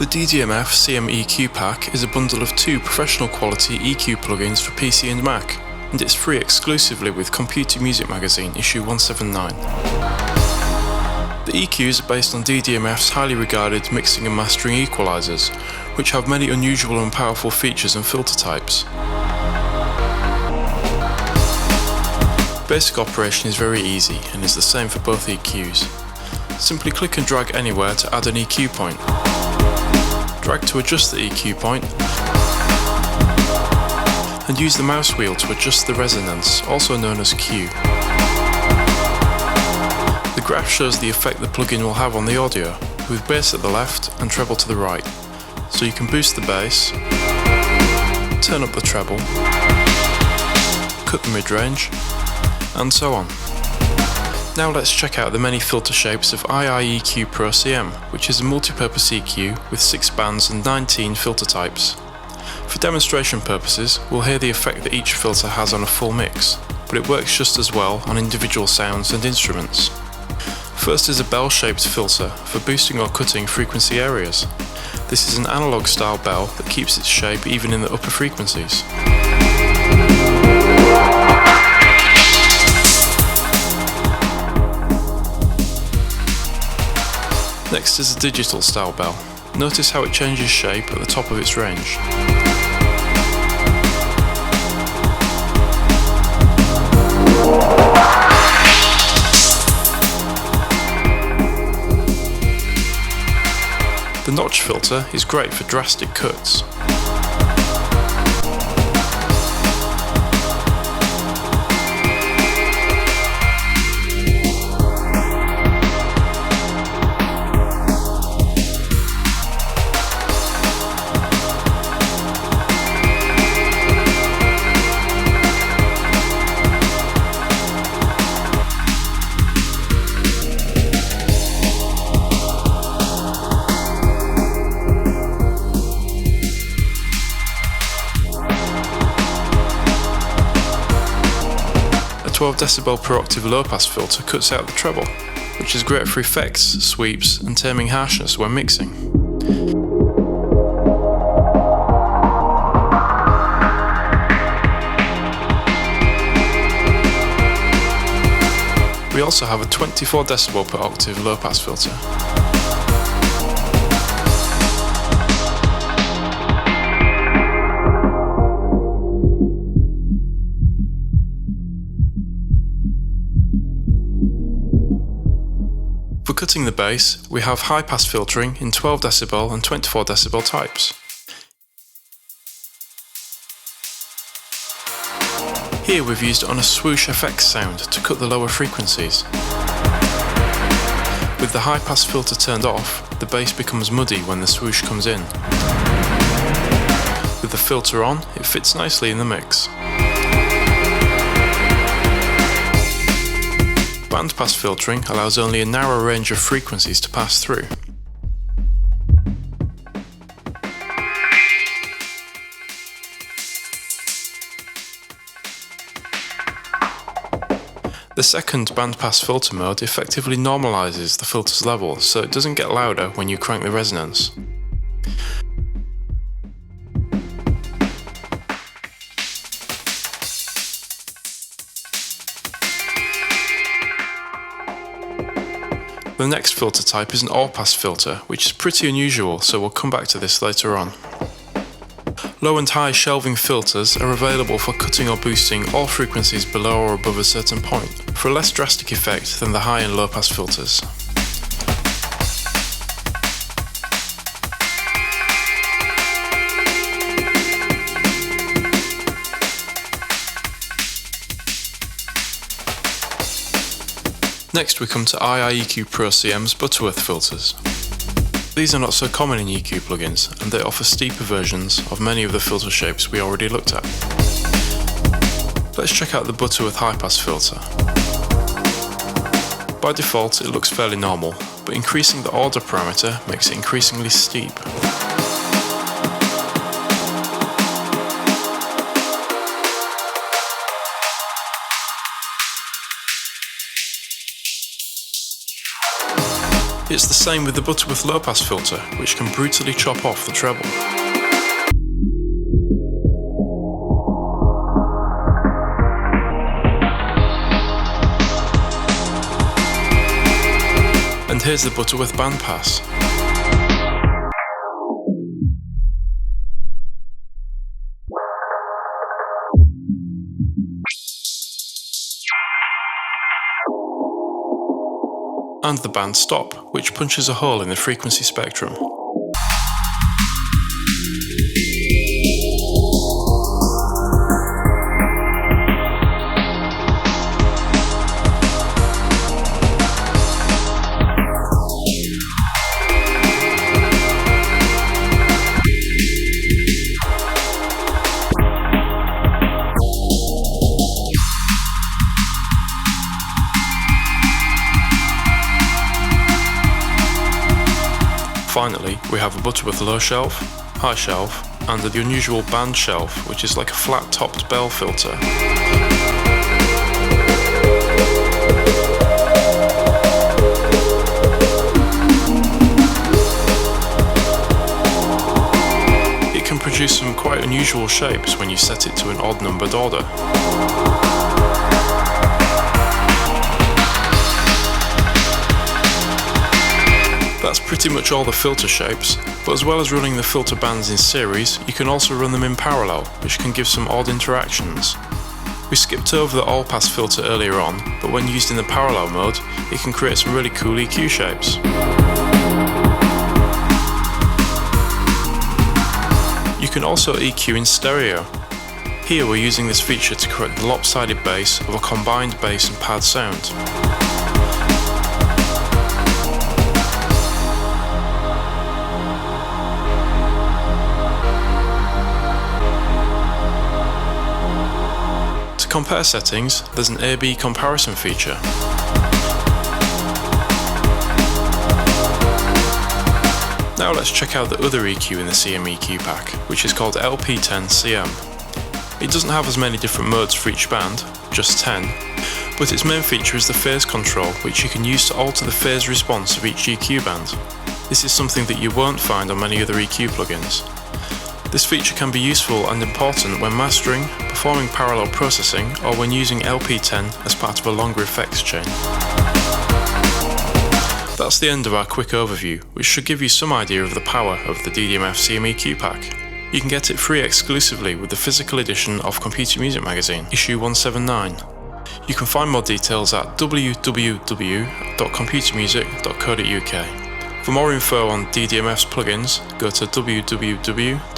The DDMF CM EQ Pack is a bundle of 2 professional quality EQ plugins for PC and Mac, and it's free exclusively with Computer Music Magazine issue 179. The EQs are based on DDMF's highly regarded mixing and mastering equalizers, which have many unusual and powerful features and filter types. Basic operation is very easy and is the same for both EQs. Simply click and drag anywhere to add an EQ point. Drag to adjust the EQ point, and use the mouse wheel to adjust the resonance, also known as Q. The graph shows the effect the plugin will have on the audio, with bass at the left and treble to the right, so you can boost the bass, turn up the treble, cut the mid-range, and so on. Now let's check out the many filter shapes of EQ Pro CM, which is a multi-purpose EQ with 6 bands and 19 filter types. For demonstration purposes, we'll hear the effect that each filter has on a full mix, but it works just as well on individual sounds and instruments. First is a bell-shaped filter for boosting or cutting frequency areas. This is an analog style bell that keeps its shape even in the upper frequencies. Next is a digital style bell. Notice how it changes shape at the top of its range. The notch filter is great for drastic cuts. A 12 decibel per octave low pass filter cuts out the treble, which is great for effects, sweeps, and taming harshness when mixing. We also have a 24 decibel per octave low pass filter. For cutting the bass, we have high-pass filtering in 12 decibel and 24 decibel types. Here we've used on a swoosh effects sound to cut the lower frequencies. With the high-pass filter turned off, the bass becomes muddy when the swoosh comes in. With the filter on, it fits nicely in the mix. Bandpass filtering allows only a narrow range of frequencies to pass through. The second bandpass filter mode effectively normalizes the filter's level so it doesn't get louder when you crank the resonance. The next filter type is an all-pass filter, which is pretty unusual, so we'll come back to this later on. Low and high shelving filters are available for cutting or boosting all frequencies below or above a certain point, for a less drastic effect than the high and low pass filters. Next we come to EQ Pro CM's Butterworth filters. These are not so common in EQ plugins, and they offer steeper versions of many of the filter shapes we already looked at. Let's check out the Butterworth high-pass filter. By default it looks fairly normal, but increasing the order parameter makes it increasingly steep. It's the same with the Butterworth low-pass filter, which can brutally chop off the treble. And here's the Butterworth bandpass. And the band stop, which punches a hole in the frequency spectrum. Finally, we have a Butterworth low shelf, high shelf, and the unusual band shelf, which is like a flat-topped bell filter. It can produce some quite unusual shapes when you set it to an odd-numbered order. That's pretty much all the filter shapes, but as well as running the filter bands in series, you can also run them in parallel, which can give some odd interactions. We skipped over the all-pass filter earlier on, but when used in the parallel mode, it can create some really cool EQ shapes. You can also EQ in stereo. Here we're using this feature to correct the lopsided bass of a combined bass and pad sound. To compare settings, there's an A/B comparison feature. Now let's check out the other EQ in the CM EQ pack, which is called LP10 CM. It doesn't have as many different modes for each band, just 10, but its main feature is the phase control, which you can use to alter the phase response of each EQ band. This is something that you won't find on many other EQ plugins. This feature can be useful and important when mastering, performing parallel processing, or when using LP10 as part of a longer effects chain. That's the end of our quick overview, which should give you some idea of the power of the DDMF CM EQ Pack. You can get it free exclusively with the physical edition of Computer Music Magazine, issue 179. You can find more details at www.computermusic.co.uk. For more info on DDMF's plugins, go to www.ddmf.eu.